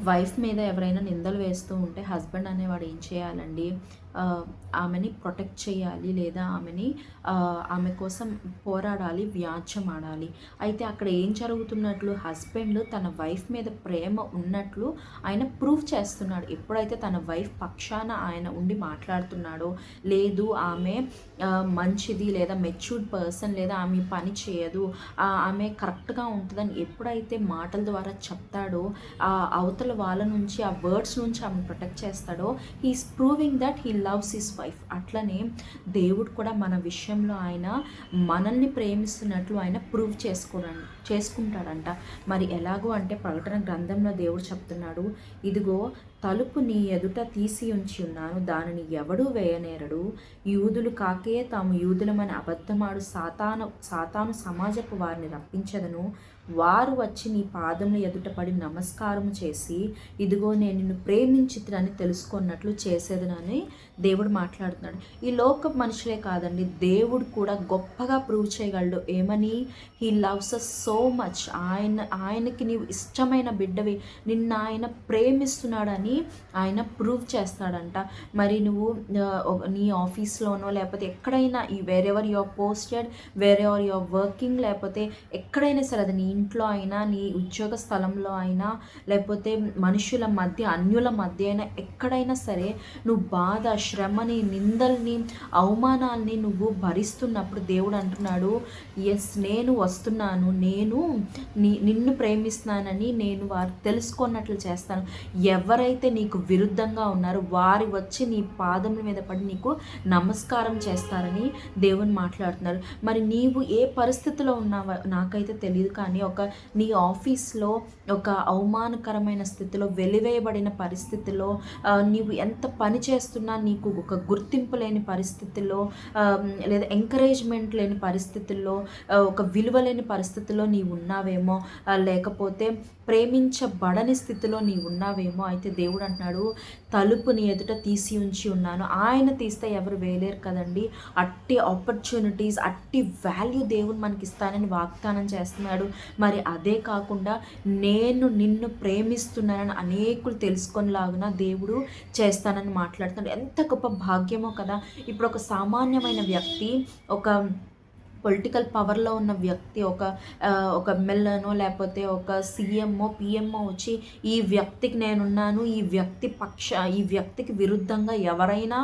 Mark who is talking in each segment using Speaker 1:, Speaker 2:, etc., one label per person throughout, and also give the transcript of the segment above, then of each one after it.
Speaker 1: Wife మీద ఎవరైనా నిందలు వేస్తూ ఉంటే హస్బెండ్ అనేవాడు ఏం చేయాలండి? ఆమెని ప్రొటెక్ట్ చేయాలి, లేదా ఆమె కోసం పోరాడాలి, వ్యాజ్యం ఆడాలి. అయితే అక్కడ ఏం జరుగుతున్నట్లు, హస్బెండ్ తన వైఫ్ మీద ప్రేమ ఉన్నట్లు ఆయన ప్రూవ్ చేస్తున్నాడు. ఎప్పుడైతే తన వైఫ్ పక్షాన ఆయన ఉండి మాట్లాడుతున్నాడో, లేదు ఆమె మంచిది, లేదా మెచ్యూర్డ్ పర్సన్, లేదా ఆమె పని చేయదు, ఆమె కరెక్ట్గా ఉంటుందని ఎప్పుడైతే మాటల ద్వారా చెప్తాడో, ఆ అవతల వాళ్ళ నుంచి, ఆ వర్డ్స్ నుంచి ఆమె ప్రొటెక్ట్ చేస్తాడో, he is proving that he loves his wife. అట్లనే దేవుడు కూడా మన విషయంలో ఆయన మనల్ని ప్రేమిస్తున్నట్లు ఆయన ప్రూవ్ చేసుకుంటాడంట. మరి ఎలాగో అంటే ప్రకటన గ్రంథంలో దేవుడు చెప్తున్నాడు, ఇదిగో తలుపు నీ ఎదుట తీసి ఉంచి ఉన్నాను, దానిని ఎవడూ వేయనేరడు. యూదులు కాకే తాము యూదులమని అబద్ధమాడు సాతాను సమాజపు వారిని రప్పించదను. వారు వచ్చి నీ పాదముల ఎదుట పడి నమస్కారము చేసి, ఇదిగో నేను నిన్ను ప్రేమించితినని తెలుసుకున్నట్లు చేసేదనని దేవుడు మాట్లాడుతున్నాడు. ఈ లోక మనుషులే కాదండి, దేవుడు కూడా గొప్పగా ప్రూవ్ చేయగలడు. ఏమని? He loves us so much. ఆయనకి నీవు ఇష్టమైన బిడ్డవి, నిన్ను ఆయన ప్రేమిస్తున్నాడని ఆయన ప్రూవ్ చేస్తాడంట. మరి నువ్వు నీ ఆఫీస్లోనో, లేకపోతే ఎక్కడైనా, wherever you are posted, wherever you are working, లేకపోతే ఎక్కడైనా సరే, అది నీ ఇంట్లో అయినా, నీ ఉద్యోగ స్థలంలో అయినా, లేకపోతే మనుషుల మధ్య, అన్యుల మధ్య అయినా, ఎక్కడైనా సరే నువ్వు బాధ, శ్రమని, నిందల్ని, అవమానాల్ని నువ్వు భరిస్తున్నప్పుడు దేవుడు అంటున్నాడు, ఎస్ నేను వస్తున్నాను, నేను నిన్ను ప్రేమిస్తున్నానని నేను వారు తెలుసుకున్నట్లు చేస్తాను. ఎవరైతే నీకు విరుద్ధంగా ఉన్నారో వారి వచ్చి నీ పాదముల మీద పడి నీకు నమస్కారం చేస్తారని దేవుని మాట్లాడుతున్నారు. మరి నీవు ఏ పరిస్థితిలో ఉన్నావో నాకైతే తెలియదు, కానీ నీ ఆఫీస్లో ఒక అవమానకరమైన స్థితిలో, వెలివేయబడిన పరిస్థితిలో, నీవు ఎంత పని చేస్తున్నా నీకు ఒక గుర్తింపు లేని పరిస్థితుల్లో, లేదా ఎంకరేజ్మెంట్ లేని పరిస్థితుల్లో, ఒక విలువ లేని పరిస్థితుల్లో నీవు ఉన్నావేమో, లేకపోతే ప్రేమించబడని స్థితిలో నీవు ఉన్నావేమో. అయితే దేవుడు అంటున్నాడు, తలుపు నీ ఎదుట తీసి ఉంచి ఉన్నాను. ఆయన తీస్తే ఎవరు వేయలేరు కదండి. అట్టి ఆపర్చునిటీస్, అట్టి వాల్యూ దేవుడు మనకి ఇస్తానని వాగ్దానం చేస్తున్నాడు. మరి అదే కాకుండా నేను నిన్ను ప్రేమిస్తున్నానని అనేకులు తెలుసుకొనిలాగున దేవుడు చేస్తానని మాట్లాడుతున్నాడు. ఎంత గొప్ప భాగ్యమో కదా. ఇప్పుడు ఒక సామాన్యమైన వ్యక్తి, ఒక పొలిటికల్ పవర్లో ఉన్న వ్యక్తి, ఒక ఎమ్మెల్యేనో, లేకపోతే ఒక సీఎంఓ, పిఎంఓ వచ్చి ఈ వ్యక్తికి నేనున్నాను, ఈ వ్యక్తికి విరుద్ధంగా ఎవరైనా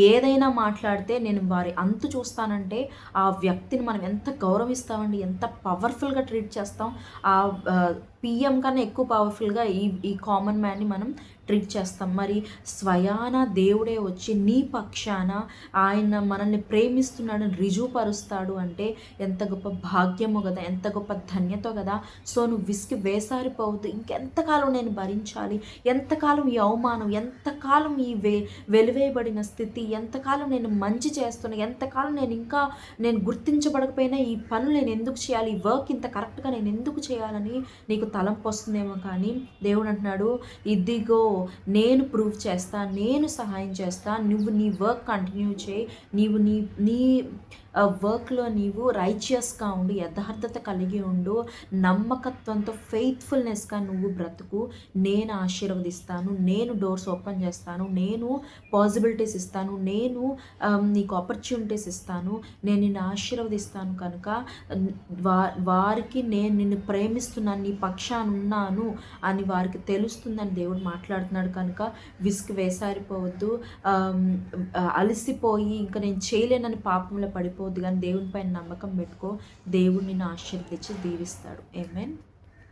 Speaker 1: ఏదైనా మాట్లాడితే నేను వారి అంతు చూస్తానంటే, ఆ వ్యక్తిని మనం ఎంత గౌరవిస్తామండి, ఎంత పవర్ఫుల్గా ట్రీట్ చేస్తాం. ఆ పిఎం కన్నా ఎక్కువ పవర్ఫుల్గా ఈ కామన్ మ్యాన్ని మనం ట్రీట్ చేస్తాం. మరి స్వయాన దేవుడే వచ్చి నీ పక్షాన ఆయన మనల్ని ప్రేమిస్తున్నాడని రుజువుపరుస్తాడు అంటే ఎంత గొప్ప భాగ్యమో కదా, ఎంత గొప్ప ధన్యత కదా. సో నువ్వు విసిగి వేసారిపోవద్దు. ఇంకెంతకాలం నేను భరించాలి, ఎంతకాలం ఈ అవమానం, ఎంతకాలం ఈ వెలివేయబడిన స్థితి, ఎంతకాలం నేను మంచి చేస్తున్నా, ఎంతకాలం నేను గుర్తించబడకపోయినా ఈ పనులు నేను ఎందుకు చేయాలి, ఈ వర్క్ ఇంత కరెక్ట్గా నేను ఎందుకు చేయాలని నీకు తలంపు వస్తుందేమో. కానీ దేవుడు అంటున్నాడు, ఇదిగో నేను ప్రూవ్ చేస్తా, నేను సహాయం చేస్తా, నువ్వు నీ వర్క్ కంటిన్యూ చేయి, నీవు నీ వర్క్లో నీవు రైచియస్గా ఉండు, యథార్థత కలిగి ఉండు, నమ్మకత్వంతో ఫెయిత్ఫుల్నెస్గా నువ్వు బ్రతుకు. నేను ఆశీర్వదిస్తాను, నేను డోర్స్ ఓపెన్ చేస్తాను, నేను పాసిబిలిటీస్ ఇస్తాను, నేను నీకు ఆపర్చునిటీస్ ఇస్తాను, నేను నిన్ను ఆశీర్వదిస్తాను. కనుక వారికి నేను నిన్ను ప్రేమిస్తున్నాను, నీ పక్షాన ఉన్నాను అని వారికి తెలుస్తుందని దేవుడు మాట్లాడుతున్నాడు. కనుక విసిగి వేసారిపోవద్దు, అలసిపోయి ఇంకా నేను చేయలేనని పాపంలో పడిపోవద్దు, కానీ దేవుని పైన నమ్మకం పెట్టుకో. దేవుడు నిన్ను ఆశీర్వదించి దీవిస్తాడు. ఆమేన్.